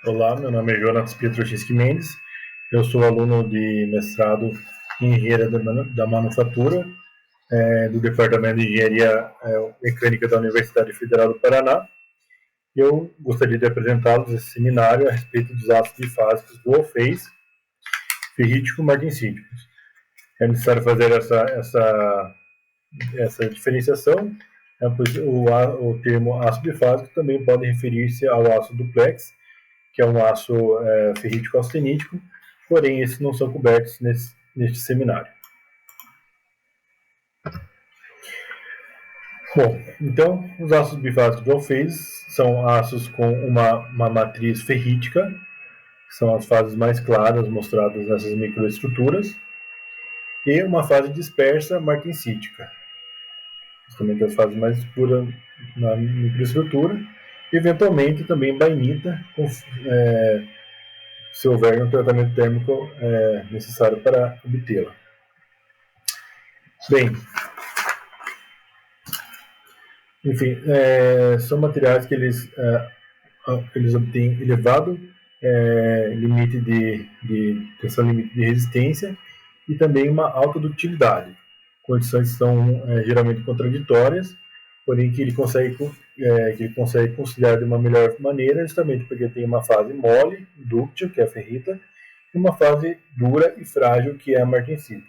Olá, meu nome é Jonas Pietroszewski Mendes, eu sou aluno de mestrado em Engenharia da Manufatura, do Departamento de Engenharia Mecânica da Universidade Federal do Paraná. Eu gostaria de apresentá-los esse seminário a respeito dos ácidos bifásicos dual phase, ferrítico-martensíticos. É necessário fazer essa diferenciação, pois o termo ácido bifásico também pode referir-se ao ácido duplex, que é um aço ferrítico austenítico, porém esses não são cobertos neste seminário. Bom, então os ácidos bifásicos dual phase são ácidos com uma matriz ferrítica, que são as fases mais claras mostradas nessas microestruturas, e uma fase dispersa martensítica, justamente as fases mais escuras na microestrutura, eventualmente também bainita, se houver um tratamento térmico necessário para obtê-la. Bem, enfim, são materiais que eles obtêm elevado limite de tensão, limite de resistência e também uma alta ductilidade, condições que são geralmente contraditórias, porém que ele consegue conciliar de uma melhor maneira, justamente porque tem uma fase mole, dúctil, que é a ferrita, e uma fase dura e frágil, que é a martensita.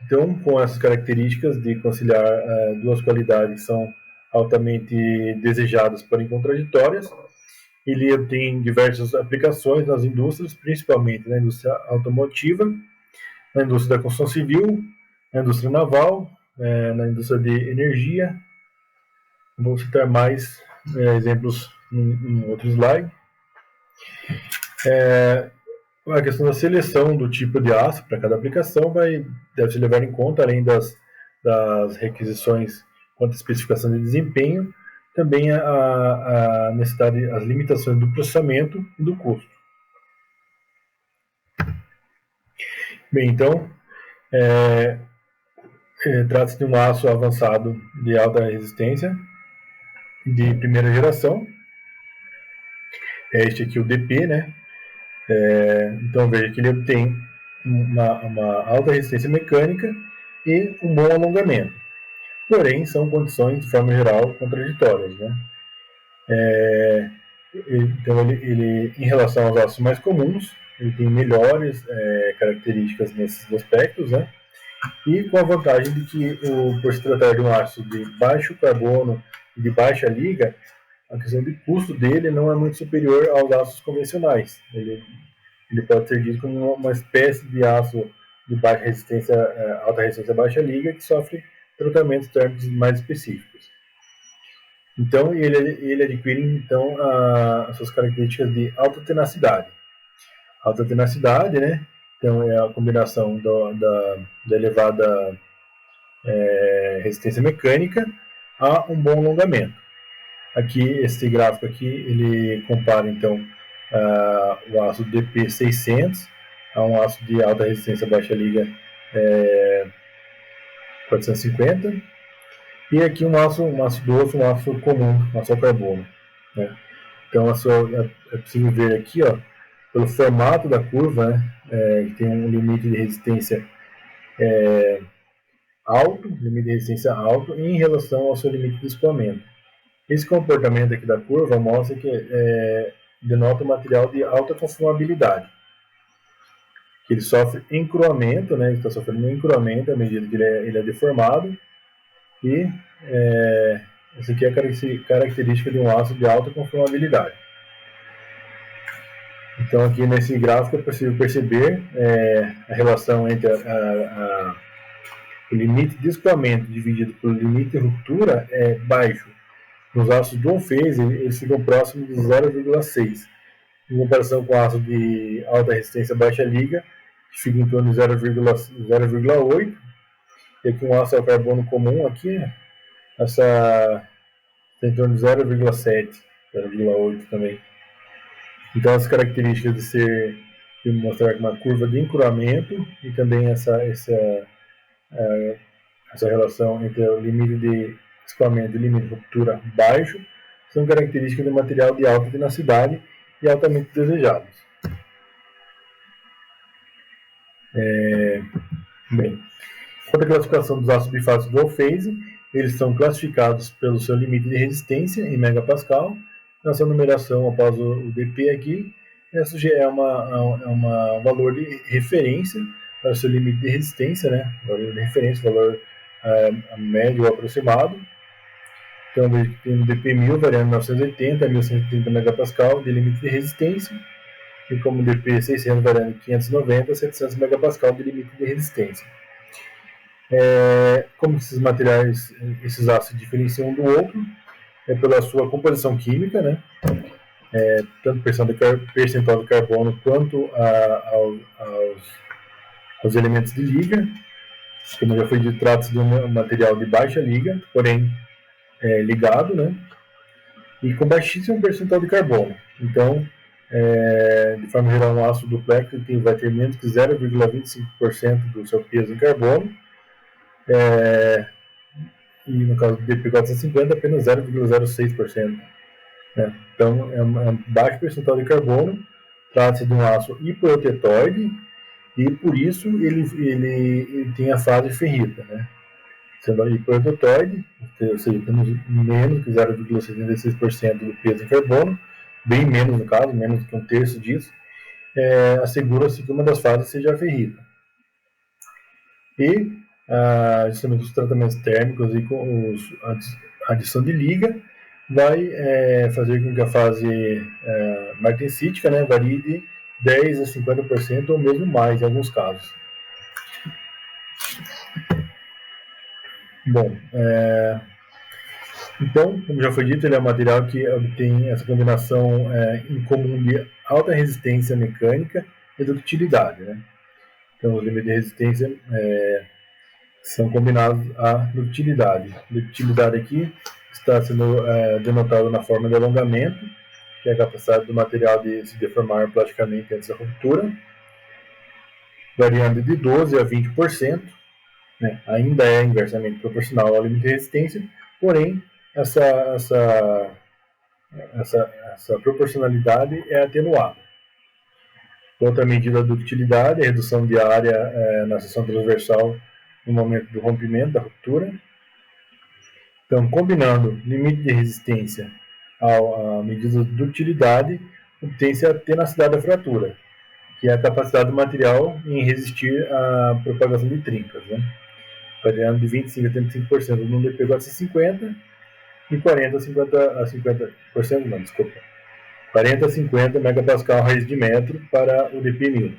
Então, com essas características de conciliar duas qualidades que são altamente desejadas, porém contraditórias, ele tem diversas aplicações nas indústrias, principalmente na indústria automotiva, na indústria da construção civil, na indústria naval, na indústria de energia. Vou citar mais exemplos em outro slide. A questão da seleção do tipo de aço para cada aplicação deve se levar em conta, além das requisições quanto à especificação de desempenho, também a necessidade, as limitações do processamento e do custo. Bem, então, trata-se de um aço avançado de alta resistência, de primeira geração. Este aqui é o DP, né? Então veja que ele obtém uma alta resistência mecânica e um bom alongamento. Porém, são condições, de forma geral, contraditórias, né? Então, ele, em relação aos aços mais comuns, ele tem melhores características nesses aspectos, né? E com a vantagem de que, por se tratar de um aço de baixo carbono e de baixa liga, a questão de custo dele não é muito superior aos aços convencionais. Ele pode ser dito como uma espécie de aço de baixa resistência, alta resistência baixa liga, que sofre tratamentos térmicos mais específicos. Então, ele adquire então as suas características de alta tenacidade. Alta tenacidade, né? Então, é a combinação da elevada resistência mecânica a um bom alongamento. Aqui, esse gráfico aqui, ele compara então o aço DP600 a um aço de alta resistência baixa liga 450, e aqui um aço doce, um aço comum, um aço ao carbono, né? Então é possível ver aqui, ó, pelo formato da curva, né, que tem um limite de resistência alto em relação ao seu limite de escoamento. Esse comportamento aqui da curva mostra que denota um material de alta conformabilidade, que ele sofre encruamento, né? Ele está sofrendo um encruamento à medida que ele é deformado, e essa aqui é a característica de um aço de alta conformabilidade. Então, aqui nesse gráfico é possível perceber a relação entre o limite de escoamento dividido pelo limite de ruptura é baixo. Nos aços dual phase, eles ficam próximos de 0,6, em comparação com o aço de alta resistência baixa liga, que fica em torno de 0,8, e aqui um aço ao carbono comum, aqui, essa tem em torno de 0,7, 0,8 também. Então, as características de mostrar uma curva de encruamento e também essa relação entre o limite de escoamento e o limite de ruptura baixo são características de material de alta tenacidade e altamente desejados. Bem, quanto à classificação dos ácidos bifáticos dual phase, eles são classificados pelo seu limite de resistência em megapascal. Nossa numeração após o DP aqui, essa é uma valor de referência para o seu limite de resistência, né? Valor de referência, valor médio ou aproximado. Então, tem o DP1000 variando de 980 a 1130 megapascal de limite de resistência, e como o DP600 variando de 590 a 700 megapascal de limite de resistência. Como esses materiais, esses ácidos se diferenciam um do outro, é pela sua composição química, né? Tanto percentual de carbono quanto aos elementos de liga. Como já foi dito, trata-se de um material de baixa liga, porém ligado, né? E com baixíssimo percentual de carbono. Então, de forma geral, um ácido duplex vai ter menos que 0,25% do seu peso em carbono. E no caso do DP450, apenas 0,06%. Né? Então, é um baixo percentual de carbono, trata-se de um ácido hipotetóide, e por isso ele tem a fase ferrita, né? Sendo hipotetóide, ou seja, temos menos que 0,76% do peso em carbono, bem menos no caso, menos que um terço disso, assegura-se que uma das fases seja a ferrita. E justamente os tratamentos térmicos e com a adição de liga vai fazer com que a fase martensítica, né, varie de 10% a 50% ou mesmo mais em alguns casos. Bom, então, como já foi dito, ele é um material que obtém essa combinação em comum de alta resistência mecânica e ductilidade, né? Então, os limites de resistência são combinados à ductilidade. Ductilidade aqui está sendo denotado na forma de alongamento, que é a capacidade do material de se deformar plasticamente antes da ruptura, variando de 12% a 20%, né? Ainda é inversamente proporcional ao limite de resistência, porém, essa proporcionalidade é atenuada. Outra medida da ductilidade é a redução de área na seção transversal no momento do rompimento, da ruptura. Então, combinando limite de resistência à medida de ductilidade, obtém-se a tenacidade da fratura, que é a capacidade do material em resistir à propagação de trincas, né? Variando de 25% a 35% no DP450 e 40% a 50%, não, desculpa, 40 a 50 megapascal raiz de metro para o DP1000.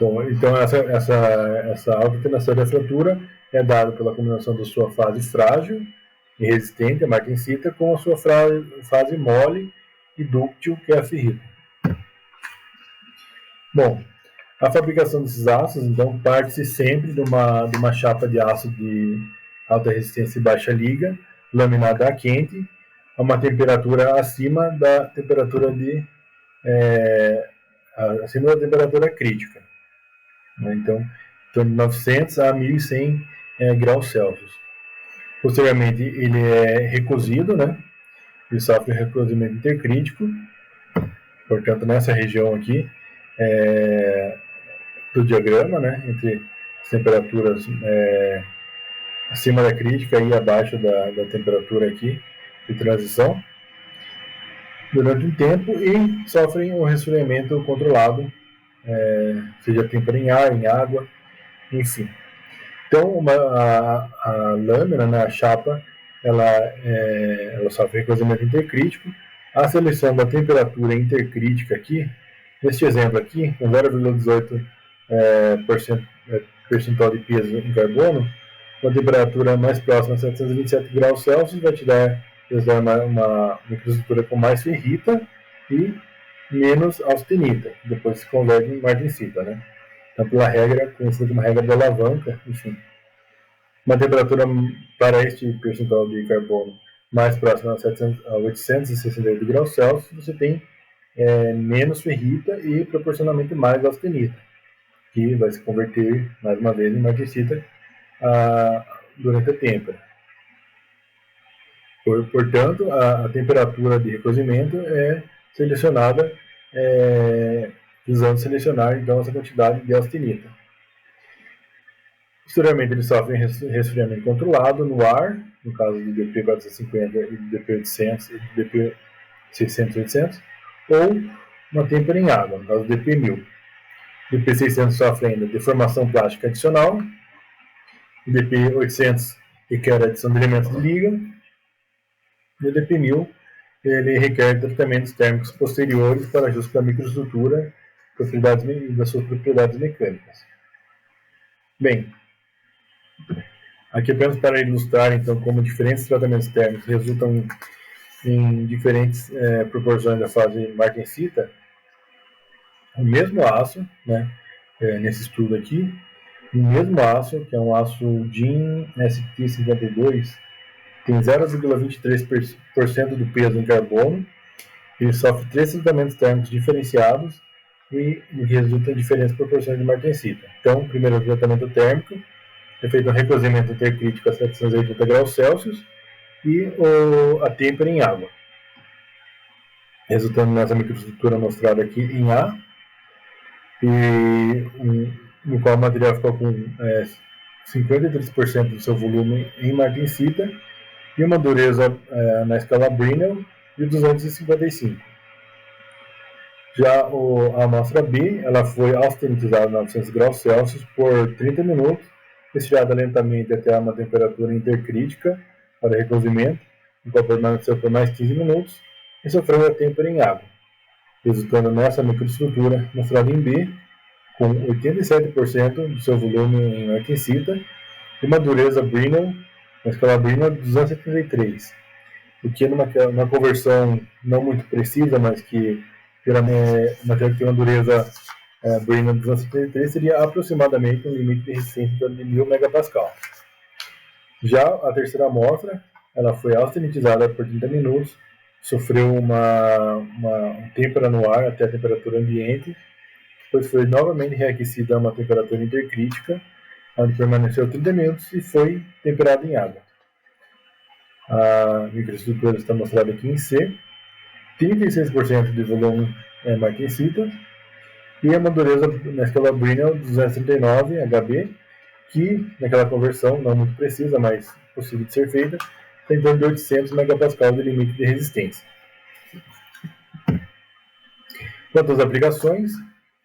Bom, então essa alta tenacidade da fratura é dada pela combinação da sua fase frágil e resistente, a martensita, com a sua fase mole e dúctil, que é a ferrita. Bom, a fabricação desses aços, então, parte-se sempre de uma chapa de aço de alta resistência e baixa liga, laminada a quente, a uma temperatura acima da temperatura acima da temperatura crítica. Então, em torno de 900 a 1100 graus Celsius. Posteriormente, ele é recozido, né? Ele sofre recozimento intercrítico. Portanto, nessa região aqui do diagrama, né? Entre as temperaturas acima da crítica e abaixo da temperatura aqui de transição, durante um tempo, e sofrem um resfriamento controlado, seja tempo em ar, em água, enfim. Então, a lâmina, né, a chapa, ela sofre recozimento intercrítico. A seleção da temperatura intercrítica aqui, neste exemplo aqui, com 0,18% percentual de peso em carbono, uma temperatura mais próxima a 727 graus Celsius vai te dar uma microestrutura com mais ferrita e menos austenita, que depois se converte em martensita, né? Então, pela regra, conhecida como regra da alavanca, enfim. Uma temperatura para este percentual de carbono mais próxima a 868 graus Celsius, você tem menos ferrita e proporcionalmente mais austenita, que vai se converter, mais uma vez, em martensita, durante a têmpera. Portanto, a temperatura de recozimento é selecionada visando selecionar então essa quantidade de austenita. Posteriormente, ele sofre resfriamento controlado no ar, no caso do DP450 e do DP800 e do DP600-800, ou uma têmpera em água, no caso do DP1000. O DP600 sofre ainda deformação plástica adicional, o DP800 requer adição de elementos de liga, e o DP1000 ele requer tratamentos térmicos posteriores para ajuste da microestrutura e das suas propriedades mecânicas. Bem, aqui apenas para ilustrar então como diferentes tratamentos térmicos resultam em diferentes proporções da fase martensita, o mesmo aço, né, nesse estudo aqui, o mesmo aço, que é um aço DIN ST52, tem 0,23% do peso em carbono, ele sofre 3 tratamentos térmicos diferenciados e resulta em diferentes proporções de martensita. Então, o primeiro tratamento térmico é feito um recozimento intercrítico a 780 graus Celsius e a têmpera em água, resultando nessa microestrutura mostrada aqui em A, no qual o material ficou com 53% do seu volume em martensita e uma dureza na escala Brinell de 255. Já a amostra B, ela foi austenitizada a 900 graus Celsius por 30 minutos, resfriada lentamente até uma temperatura intercrítica para recozimento, o qual permaneceu por mais 15 minutos, e sofreu a têmpera em água, resultando nessa microestrutura mostrada em B, com 87% do seu volume em martensita e uma dureza Brinell, na escala Brinell, de 273, o que numa conversão não muito precisa, mas que material que tem uma dureza Brinell de 273 seria aproximadamente um limite de resistência de 1000 MPa. Já a terceira amostra, ela foi austenitizada por 30 minutos, sofreu uma têmpera no ar até a temperatura ambiente, depois foi novamente reaquecida a uma temperatura intercrítica, onde permaneceu 30 minutos e foi temperada em água. A microestrutura está mostrada aqui em C, 36% de volume martensita e a dureza na escala Brinell 239 HB, que naquela conversão não muito precisa, mas possível de ser feita, tem em torno de 800 MPa de limite de resistência. Quanto às aplicações,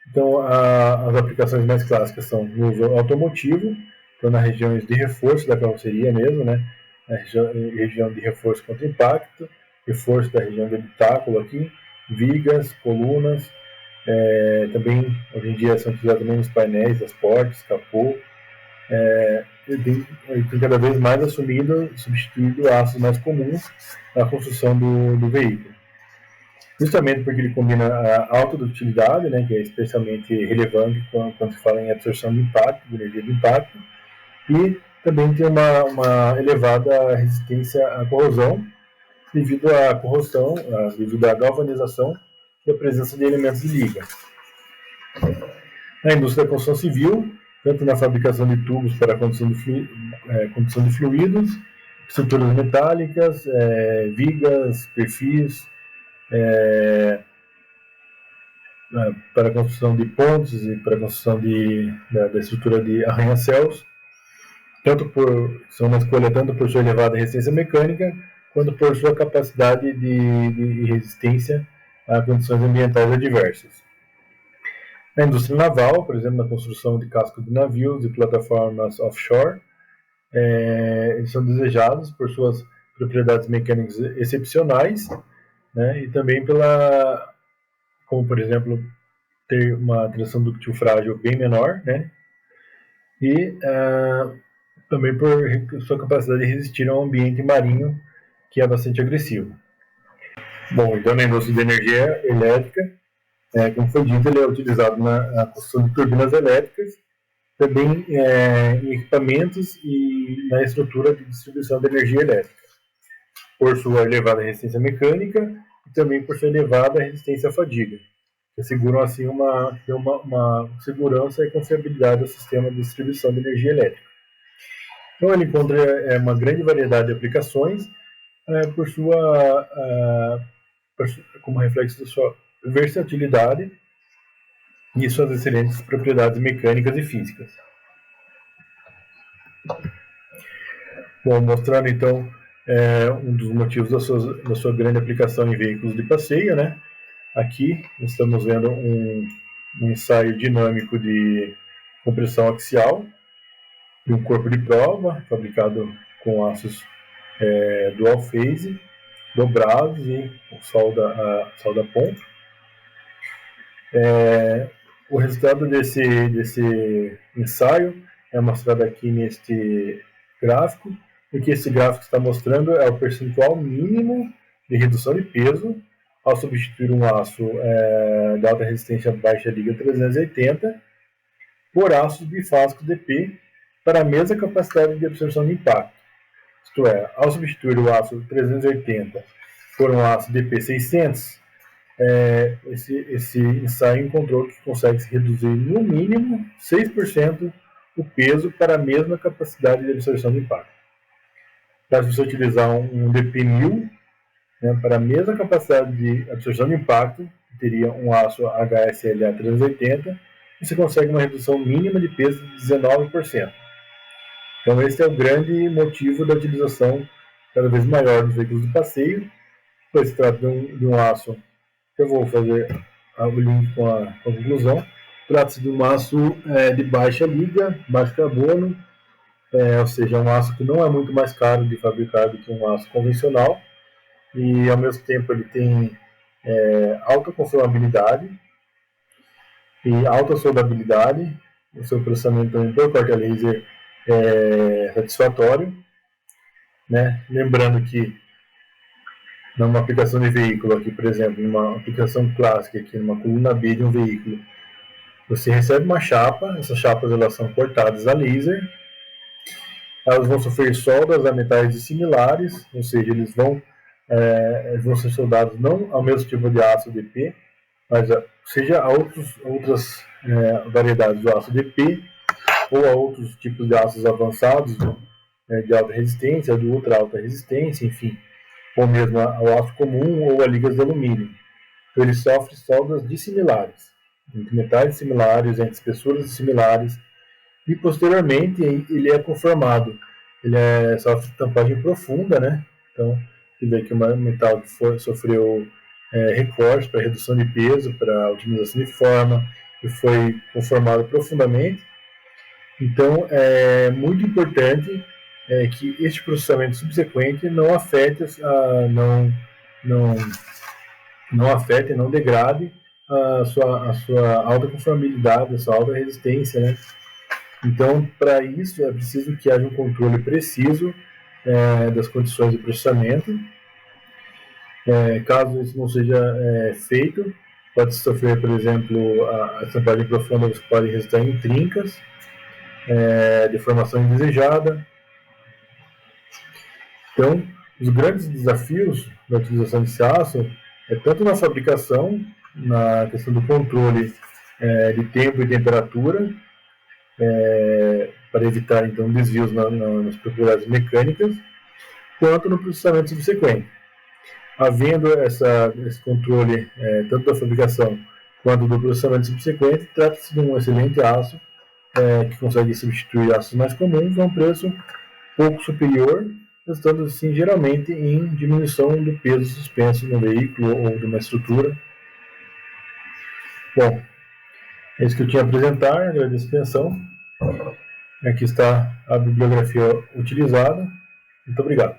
então as aplicações mais clássicas são no uso automotivo, então nas regiões de reforço da carroceria mesmo, né? A região de reforço contra impacto, reforço da região do habitáculo aqui, vigas, colunas, também hoje em dia são utilizados também nos painéis, das portas, capô, tem cada vez mais substituído aços mais comuns na construção do veículo. Justamente porque ele combina a alta dutilidade, né, que é especialmente relevante quando se fala em absorção de impacto, de energia de impacto, e também tem uma elevada resistência à corrosão, devido à corrosão, devido à galvanização e à presença de elementos de liga. Na indústria da construção civil, tanto na fabricação de tubos para a condução de fluidos, estruturas metálicas, vigas, perfis, para a construção de pontes e para a construção da estrutura de arranha-céus, são uma escolha tanto por sua elevada resistência mecânica, quanto por sua capacidade de resistência a condições ambientais adversas. Na indústria naval, por exemplo, na construção de cascos de navios e plataformas offshore, eles são desejados por suas propriedades mecânicas excepcionais, né, e também como por exemplo, ter uma tensão ductil frágil bem menor, né, e também por sua capacidade de resistir a um ambiente marinho que é bastante agressivo. Bom, então na indústria de energia elétrica, como foi dito, ele é utilizado na construção de turbinas elétricas, também em equipamentos e na estrutura de distribuição de energia elétrica, por sua elevada resistência mecânica e também por sua elevada resistência à fadiga, que asseguram assim uma segurança e confiabilidade do sistema de distribuição de energia elétrica. Então ele encontra uma grande variedade de aplicações como reflexo da sua versatilidade e suas excelentes propriedades mecânicas e físicas. Bom, mostrando então um dos motivos da sua grande aplicação em veículos de passeio, né? Aqui estamos vendo um ensaio dinâmico de compressão axial de um corpo de prova fabricado com aços dual phase, dobrados e solda ponto. O resultado desse ensaio é mostrado aqui neste gráfico. O que esse gráfico está mostrando é o percentual mínimo de redução de peso ao substituir um aço de alta resistência baixa liga 380 por aços bifásicos DP para a mesma capacidade de absorção de impacto. Isto é, ao substituir o aço 380 por um aço DP 600, esse ensaio encontrou que consegue se reduzir no mínimo 6% o peso para a mesma capacidade de absorção de impacto. Para você utilizar um DP1000, para a mesma capacidade de absorção de impacto, teria um aço HSLA 380, você consegue uma redução mínima de peso de 19%. Então esse é o grande motivo da utilização cada vez maior dos veículos de passeio, pois se trata de um aço, eu vou fazer o link com a conclusão, trata-se de um aço de baixa liga, baixo carbono, ou seja, um aço que não é muito mais caro de fabricar do que um aço convencional, e ao mesmo tempo ele tem alta conformabilidade e alta soldabilidade, o seu processamento também por corte a laser é satisfatório, né? Lembrando que numa aplicação de veículo aqui, por exemplo, numa aplicação clássica aqui, numa coluna B de um veículo, você recebe uma chapa, essas chapas elas são cortadas a laser, elas vão sofrer soldas a metais dissimilares, ou seja, eles vão ser soldados não ao mesmo tipo de aço DP, mas seja a outras variedades do aço DP ou a outros tipos de aços avançados, de alta resistência, de ultra alta resistência, enfim, ou mesmo ao aço comum ou a ligas de alumínio. Então ele sofre soldas dissimilares, entre metais dissimilares, entre espessuras dissimilares, e posteriormente ele é conformado. Ele sofre tampagem profunda, né? Então, você vê que um metal que sofreu recortes para redução de peso, para otimização de forma, e foi conformado profundamente. Então, é muito importante que este processamento subsequente não afete, não afete, não degrade a sua alta conformabilidade, a sua alta resistência, né? Então, para isso, é preciso que haja um controle preciso das condições de processamento. Caso isso não seja feito, pode sofrer, por exemplo, a estampagem profunda, você pode resultar em trincas, deformação indesejada. Então, os grandes desafios da utilização desse aço é tanto na fabricação, na questão do controle de tempo e temperatura, para evitar então desvios nas propriedades mecânicas, quanto no processamento subsequente. Havendo esse controle tanto da fabricação quanto do processamento subsequente, trata-se de um excelente aço que consegue substituir aços mais comuns a um preço pouco superior, resultando assim geralmente em diminuição do peso suspenso no veículo ou de uma estrutura. Bom, é isso que eu tinha a apresentar, agradeço a atenção. Aqui está a bibliografia utilizada. Muito obrigado.